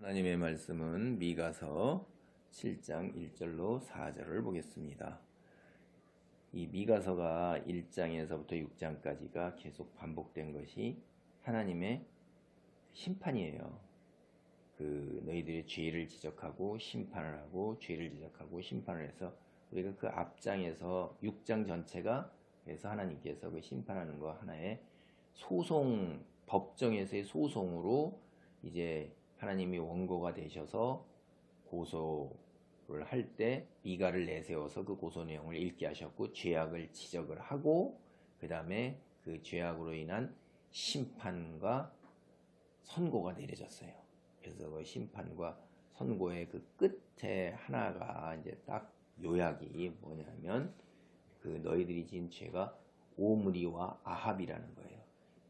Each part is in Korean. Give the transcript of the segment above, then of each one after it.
하나님의 말씀은 미가서 7장 1절로 4절을 보겠습니다. 이 미가서가 1장에서부터 6장까지가 계속 반복된 것이 하나님의 심판이에요. 너희들의 죄를 지적하고 심판을 하고 죄를 지적하고 심판을 해서 우리가 그 앞장에서 6장 전체가 그래서 하나님께서 그 심판하는 거 하나의 소송, 법정에서의 소송으로 이제 하나님이 원고가 되셔서 고소를 할 때 미가를 내세워서 그 고소 내용을 읽게 하셨고 죄악을 지적을 하고 그 다음에 그 죄악으로 인한 심판과 선고가 내려졌어요. 그래서 그 심판과 선고의 그 끝에 하나가 이제 딱 요약이 뭐냐면 그 너희들이 지은 죄가 오므리와 아합이라는 거예요.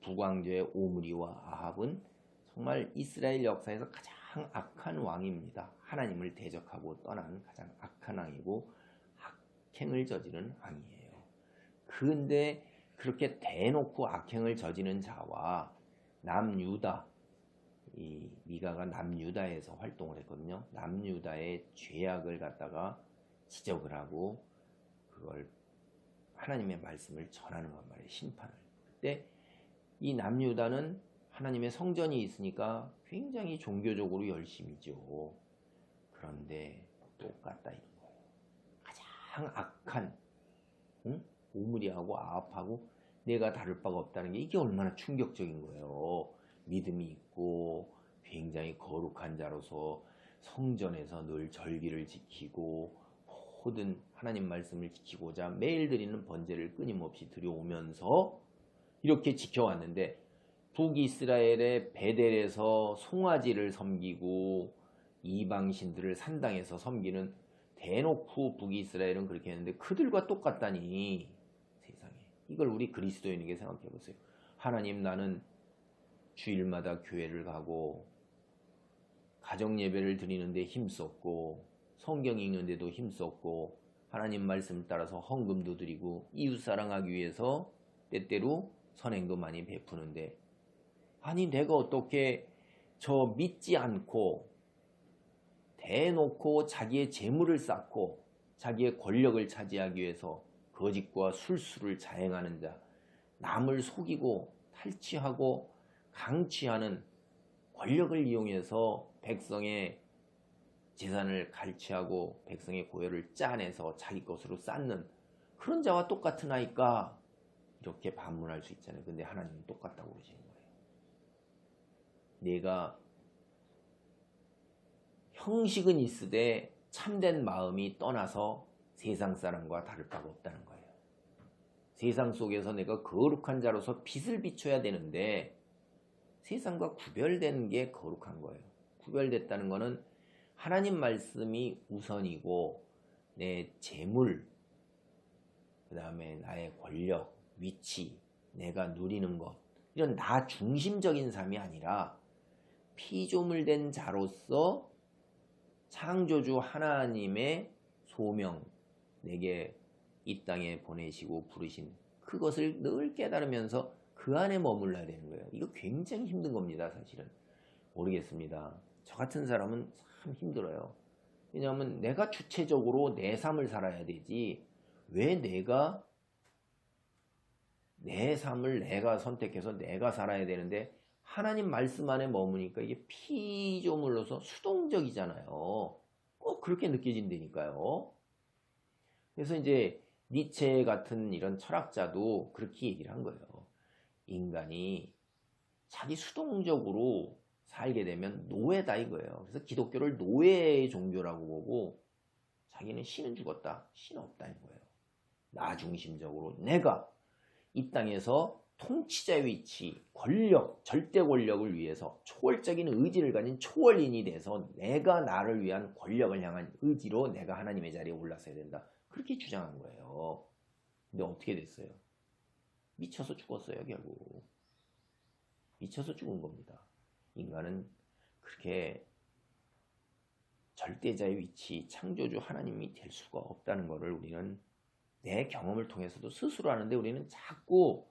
북왕조의 오므리와 아합은 정말 이스라엘 역사에서 가장 악한 왕입니다. 하나님을 대적하고 떠난 가장 악한 왕이고 악행을 저지른 왕이에요. 그런데 그렇게 대놓고 악행을 저지른 자와 남유다, 이 미가가 남유다에서 활동을 했거든요. 남유다의 죄악을 갖다가 지적을 하고 그걸 하나님의 말씀을 전하는 것 말이에요. 심판을. 그때 이 남유다는 하나님의 성전이 있으니까 굉장히 종교적으로 열심이죠. 그런데 똑같다 이런 거예요. 가장 악한 오므리하고 아합하고 내가 다를 바가 없다는 게 이게 얼마나 충격적인 거예요. 믿음이 있고 굉장히 거룩한 자로서 성전에서 늘 절기를 지키고 모든 하나님 말씀을 지키고자 매일 드리는 번제를 끊임없이 드려오면서 이렇게 지켜왔는데 북이스라엘의 베델에서 송아지를 섬기고 이방신들을 산당에서 섬기는 대놓고 북이스라엘은 그렇게 했는데 그들과 똑같다니 세상에. 이걸 우리 그리스도인에게 생각해 보세요. 하나님, 나는 주일마다 교회를 가고 가정예배를 드리는데 힘썼고 성경 읽는데도 힘썼고 하나님 말씀 따라서 헌금도 드리고 이웃 사랑하기 위해서 때때로 선행도 많이 베푸는데 아니 내가 어떻게 저 믿지 않고 대놓고 자기의 재물을 쌓고 자기의 권력을 차지하기 위해서 거짓과 술수를 자행하는 자, 남을 속이고 탈취하고 강취하는 권력을 이용해서 백성의 재산을 갈취하고 백성의 고열을 짜내서 자기 것으로 쌓는 그런 자와 똑같은 아이까 이렇게 반문할 수 있잖아요. 근데 하나님은 똑같다고 그러시는 거예요. 내가 형식은 있으되 참된 마음이 떠나서 세상 사람과 다를 바가 없다는 거예요. 세상 속에서 내가 거룩한 자로서 빛을 비춰야 되는데 세상과 구별되는 게 거룩한 거예요. 구별됐다는 거는 하나님 말씀이 우선이고 내 재물, 그 다음에 나의 권력, 위치, 내가 누리는 것, 이런 나 중심적인 삶이 아니라 피조물된 자로서 창조주 하나님의 소명, 내게 이 땅에 보내시고 부르신 그것을 늘 깨달으면서 그 안에 머물러야 되는 거예요. 이거 굉장히 힘든 겁니다. 사실은 모르겠습니다. 저 같은 사람은 참 힘들어요. 왜냐하면 내가 주체적으로 내 삶을 살아야 되지 왜 내가 내 삶을 내가 선택해서 내가 살아야 되는데 하나님 말씀 안에 머무니까 이게 피조물로서 수동적이잖아요. 꼭 그렇게 느껴진다니까요. 그래서 이제 니체 같은 이런 철학자도 그렇게 얘기를 한 거예요. 인간이 자기 수동적으로 살게 되면 노예다 이거예요. 그래서 기독교를 노예의 종교라고 보고 자기는 신은 죽었다, 신 없다 이거예요. 나 중심적으로 내가 이 땅에서 통치자의 위치, 권력, 절대 권력을 위해서 초월적인 의지를 가진 초월인이 돼서 내가 나를 위한 권력을 향한 의지로 내가 하나님의 자리에 올라서야 된다. 그렇게 주장한 거예요. 근데 어떻게 됐어요? 미쳐서 죽었어요, 결국. 미쳐서 죽은 겁니다. 인간은 그렇게 절대자의 위치, 창조주 하나님이 될 수가 없다는 것을 우리는 내 경험을 통해서도 스스로 하는데 우리는 자꾸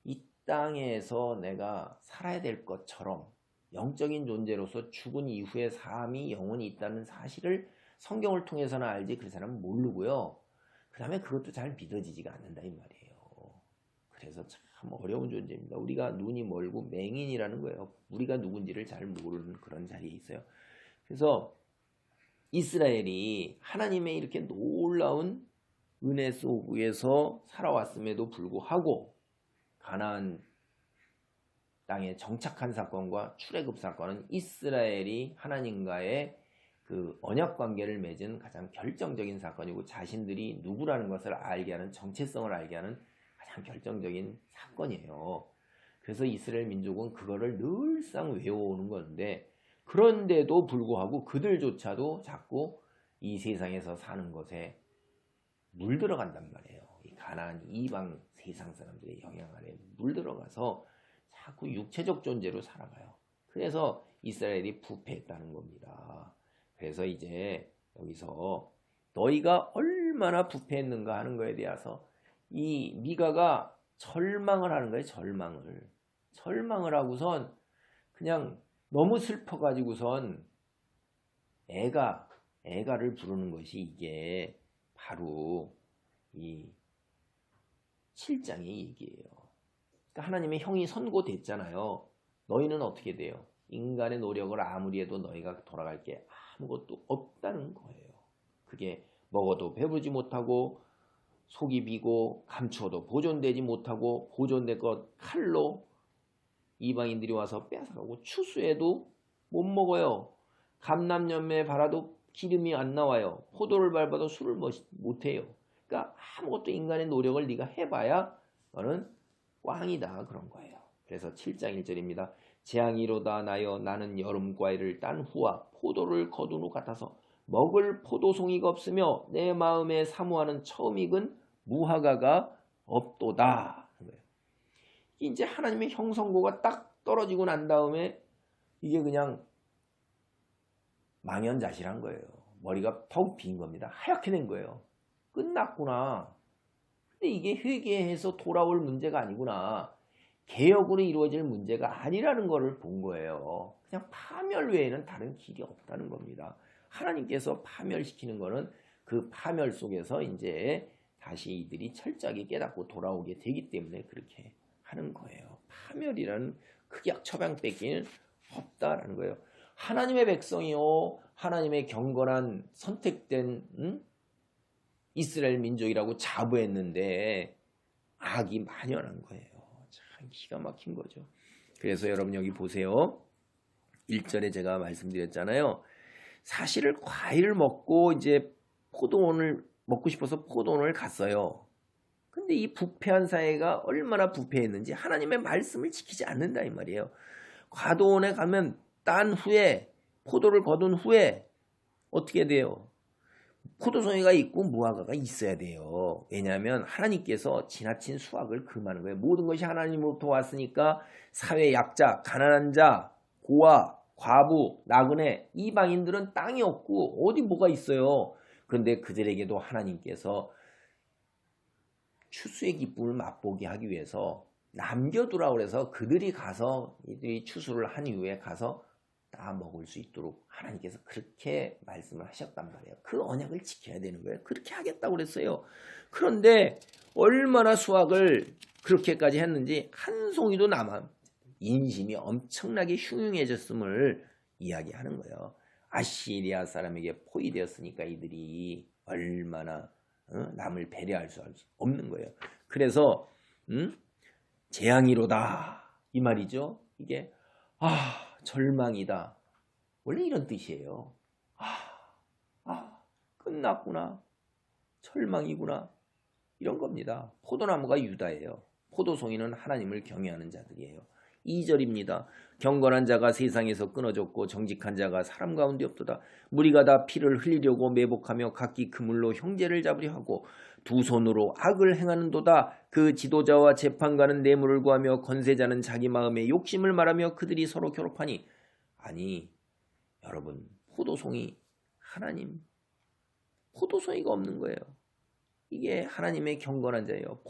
이 땅에서 내가 살아야 될 것처럼 영적인 존재로서 죽은 이후에 삶이 영원히 있다는 사실을 성경을 통해서는 알지 그 사람은 모르고요. 그 다음에 그것도 잘 믿어지지가 않는다 이 말이에요. 그래서 참 어려운 존재입니다. 우리가 눈이 멀고 맹인이라는 거예요. 우리가 누군지를 잘 모르는 그런 자리에 있어요. 그래서 이스라엘이 하나님의 이렇게 놀라운 은혜 속에서 살아왔음에도 불구하고 가나안 땅에 정착한 사건과 출애굽 사건은 이스라엘이 하나님과의 그 언약 관계를 맺은 가장 결정적인 사건이고 자신들이 누구라는 것을 알게 하는 정체성을 알게 하는 가장 결정적인 사건이에요. 그래서 이스라엘 민족은 그거를 늘상 외워오는 건데 그런데도 불구하고 그들조차도 자꾸 이 세상에서 사는 것에 물들어간단 말이에요. 이 가나안 이방 세상 사람들의 영향 아래 물들어가서 자꾸 육체적 존재로 살아가요. 그래서 이스라엘이 부패했다는 겁니다. 그래서 이제 여기서 너희가 얼마나 부패했는가 하는 거에 대해서 이 미가가 절망을 하는 거예요. 절망을 하고선 그냥 너무 슬퍼가지고선 애가를 부르는 것이 이게 바로 이 7장의 얘기예요. 그러니까 하나님의 형이 선고됐잖아요. 너희는 어떻게 돼요? 인간의 노력을 아무리 해도 너희가 돌아갈 게 아무것도 없다는 거예요. 그게 먹어도 배부르지 못하고 속이 비고 감추어도 보존되지 못하고 보존될 것 칼로 이방인들이 와서 뺏어가고 추수해도 못 먹어요. 감람열매 발아도 기름이 안 나와요. 포도를 밟아도 술을 못해요. 그러니까 아무것도 인간의 노력을 네가 해봐야 너는 꽝이다 그런 거예요. 그래서 7장 1절입니다. 재앙이로다 나여 나는 여름과일을 딴 후와 포도를 거둔 후 같아서 먹을 포도송이가 없으며 내 마음에 사모하는 처음 익은 무화과가 없도다. 이제 하나님의 형선고가 딱 떨어지고 난 다음에 이게 그냥 망연자실한 거예요. 머리가 더욱 빈 겁니다. 하얗게 된 거예요. 끝났구나. 근데 이게 회개해서 돌아올 문제가 아니구나. 개혁으로 이루어질 문제가 아니라는 것을 본 거예요. 그냥 파멸 외에는 다른 길이 없다는 겁니다. 하나님께서 파멸시키는 거는 그 파멸 속에서 이제 다시 이들이 철저하게 깨닫고 돌아오게 되기 때문에 그렇게 하는 거예요. 파멸이라는 극약 처방밖에는 없다라는 거예요. 하나님의 백성이요, 하나님의 경건한 선택된 이스라엘 민족이라고 자부했는데 악이 만연한 거예요. 참 기가 막힌 거죠. 그래서 여러분 여기 보세요. 1절에 제가 말씀드렸잖아요. 사실을 과일을 먹고 이제 포도원을 먹고 싶어서 포도원을 갔어요. 근데 이 부패한 사회가 얼마나 부패했는지 하나님의 말씀을 지키지 않는다 이 말이에요. 과도원에 가면 딴 후에 포도를 거둔 후에 어떻게 돼요? 포도송이가 있고 무화과가 있어야 돼요. 왜냐하면 하나님께서 지나친 수확을 금하는 거예요. 모든 것이 하나님으로부터 왔으니까 사회 약자, 가난한 자, 고아, 과부, 나그네, 이방인들은 땅이 없고 어디 뭐가 있어요. 그런데 그들에게도 하나님께서 추수의 기쁨을 맛보게 하기 위해서 남겨두라고 그래서 그들이 가서 이들이 추수를 한 이후에 가서 다 먹을 수 있도록 하나님께서 그렇게 말씀을 하셨단 말이에요. 그 언약을 지켜야 되는 거예요. 그렇게 하겠다고 그랬어요. 그런데 얼마나 수확을 그렇게까지 했는지 한 송이도 남아 인심이 엄청나게 흉흉해졌음을 이야기하는 거예요. 아시리아 사람에게 포위되었으니까 이들이 얼마나 남을 배려할 수 없는 거예요. 그래서 재앙이로다 이 말이죠. 이게 절망이다. 원래 이런 뜻이에요. 끝났구나. 절망이구나. 이런 겁니다. 포도나무가 유다예요. 포도송이는 하나님을 경외하는 자들이에요. 2절입니다. 경건한 자가 세상에서 끊어졌고 정직한 자가 사람 가운데 없도다. 무리가 다 피를 흘리려고 매복하며 각기 그물로 형제를 잡으려 하고 두 손으로 악을 행하는도다. 그 지도자와 재판관은 뇌물을 구하며 건세자는 자기 마음의 욕심을 말하며 그들이 서로 괴롭하니. 아니 여러분, 포도송이 하나님, 포도송이가 없는 거예요. 이게 하나님의 경건한 자예요.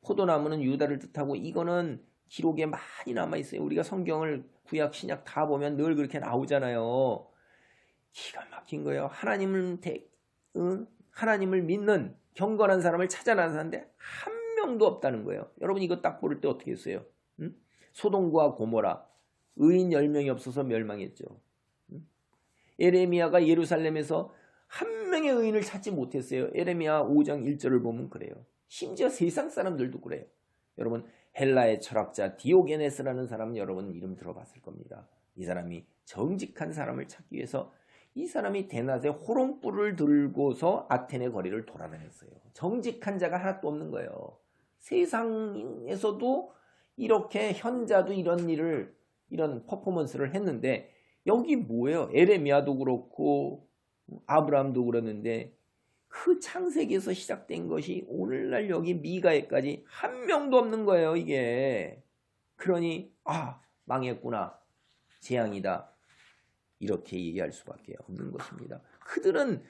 포도나무는 유다를 뜻하고 이거는 기록에 많이 남아있어요. 우리가 성경을 구약 신약 다 보면 늘 그렇게 나오잖아요. 기가 막힌 거예요. 하나님을 믿는 경건한 사람을 찾아 나섰는데 한 명도 없다는 거예요. 여러분 이거 딱 볼 때 어떻게 했어요? 소돔과 고모라 의인 10명이 없어서 멸망했죠. 에레미야가 예루살렘에서 한 명의 의인을 찾지 못했어요. 에레미야 5장 1절을 보면 그래요. 심지어 세상 사람들도 그래요. 여러분 헬라의 철학자 디오게네스라는 사람 여러분 이름 들어봤을 겁니다. 이 사람이 정직한 사람을 찾기 위해서 이 사람이 대낮에 호롱불을 들고서 아테네 거리를 돌아다녔어요. 정직한 자가 하나도 없는 거예요. 세상에서도 이렇게 현자도 이런 퍼포먼스를 했는데 여기 뭐예요? 에레미야도 그렇고 아브라함도 그러는데 그 창세기에서 시작된 것이 오늘날 여기 미가에까지 한 명도 없는 거예요. 이게. 그러니 망했구나. 재앙이다. 이렇게 얘기할 수밖에 없는 것입니다. 그들은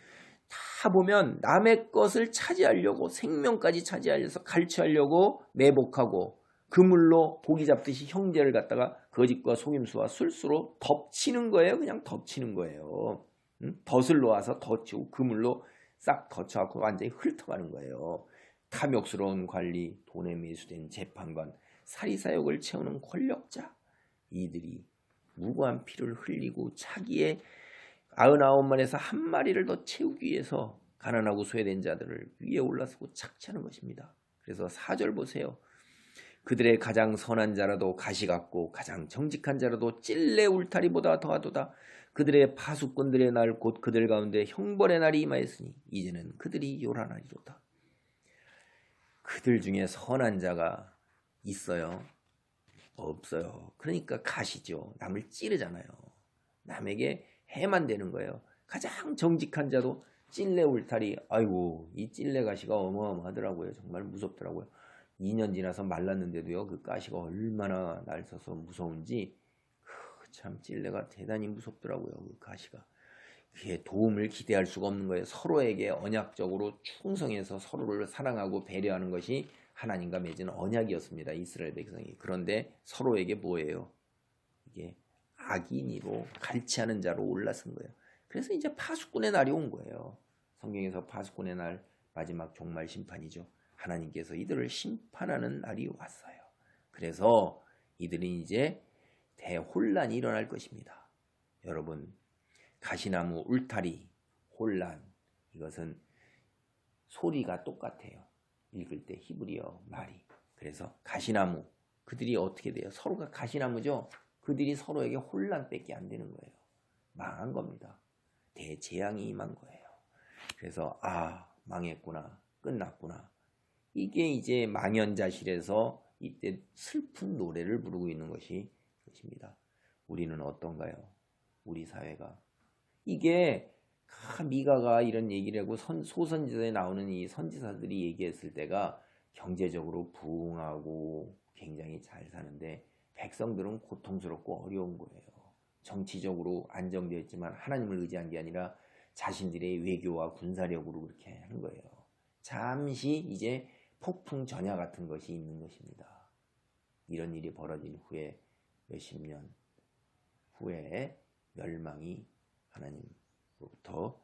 다 보면 남의 것을 차지하려고 생명까지 차지하려서 갈취하려고 매복하고 그물로 고기 잡듯이 형제를 갖다가 거짓과 속임수와 술수로 덮치는 거예요. 그냥 덮치는 거예요. 덫을 놓아서 덮치고 그물로 싹 덮쳐갖고 완전히 훑어가는 거예요. 탐욕스러운 관리, 돈에 매수된 재판관, 사리사욕을 채우는 권력자, 이들이 무고한 피를 흘리고 자기의 99마리에서 한 마리를 더 채우기 위해서 가난하고 소외된 자들을 위에 올라서고 착취하는 것입니다. 그래서 4절 보세요. 그들의 가장 선한 자라도 가시 같고 가장 정직한 자라도 찔레 울타리보다 더하도다. 그들의 파수꾼들의 날 곧 그들 가운데 형벌의 날이 임하였으니 이제는 그들이 요란하리로다. 그들 중에 선한 자가 있어요? 없어요. 그러니까 가시죠. 남을 찌르잖아요. 남에게 해만 되는 거예요. 가장 정직한 자도 찔레 울타리, 아이고 이 찔레 가시가 어마어마하더라고요. 정말 무섭더라고요. 2년 지나서 말랐는데도요. 그 가시가 얼마나 날서서 무서운지 참 찔레가 대단히 무섭더라고요. 그 가시가. 그게 도움을 기대할 수가 없는 거예요. 서로에게 언약적으로 충성해서 서로를 사랑하고 배려하는 것이 하나님과 맺은 언약이었습니다. 이스라엘 백성이. 그런데 서로에게 뭐예요? 이게 악인으로 갈취하는 자로 올라선 거예요. 그래서 이제 파수꾼의 날이 온 거예요. 성경에서 파수꾼의 날 마지막 종말 심판이죠. 하나님께서 이들을 심판하는 날이 왔어요. 그래서 이들은 이제 대혼란이 일어날 것입니다. 여러분 가시나무 울타리 혼란 이것은 소리가 똑같아요. 읽을 때 히브리어 말이. 그래서 가시나무 그들이 어떻게 돼요? 서로가 가시나무죠. 그들이 서로에게 혼란밖에 안 되는 거예요. 망한 겁니다. 대재앙이 임한 거예요. 그래서 망했구나. 끝났구나. 이게 이제 망연자실에서 이때 슬픈 노래를 부르고 있는 것입니다. 우리는 어떤가요? 우리 사회가. 이게 미가가 이런 얘기를 하고 소선지서에 나오는 이 선지사들이 얘기했을 때가 경제적으로 부흥하고 굉장히 잘 사는데 백성들은 고통스럽고 어려운 거예요. 정치적으로 안정되어 있지만 하나님을 의지한 게 아니라 자신들의 외교와 군사력으로 그렇게 하는 거예요. 잠시 이제 폭풍 전야 같은 것이 있는 것입니다. 이런 일이 벌어진 후에 몇십 년 후에 멸망이 하나님으로부터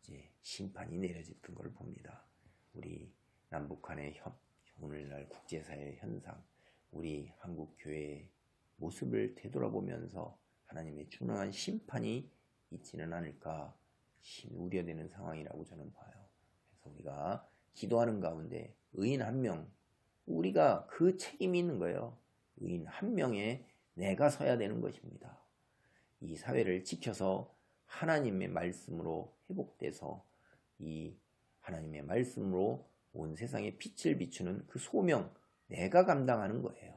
이제 심판이 내려졌던 걸 봅니다. 우리 남북한의 오늘날 국제사회의 현상, 우리 한국 교회의 모습을 되돌아보면서 하나님의 준엄한 심판이 있지는 않을까 우려되는 상황이라고 저는 봐요. 그래서 우리가 기도하는 가운데 의인 한 명, 우리가 그 책임이 있는 거예요. 의인 한 명에 내가 서야 되는 것입니다. 이 사회를 지켜서 하나님의 말씀으로 회복돼서 이 하나님의 말씀으로 온 세상에 빛을 비추는 그 소명 내가 감당하는 거예요.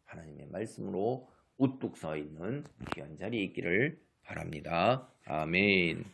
하나님의 말씀으로 우뚝 서 있는 귀한 자리에 있기를 바랍니다. 아멘.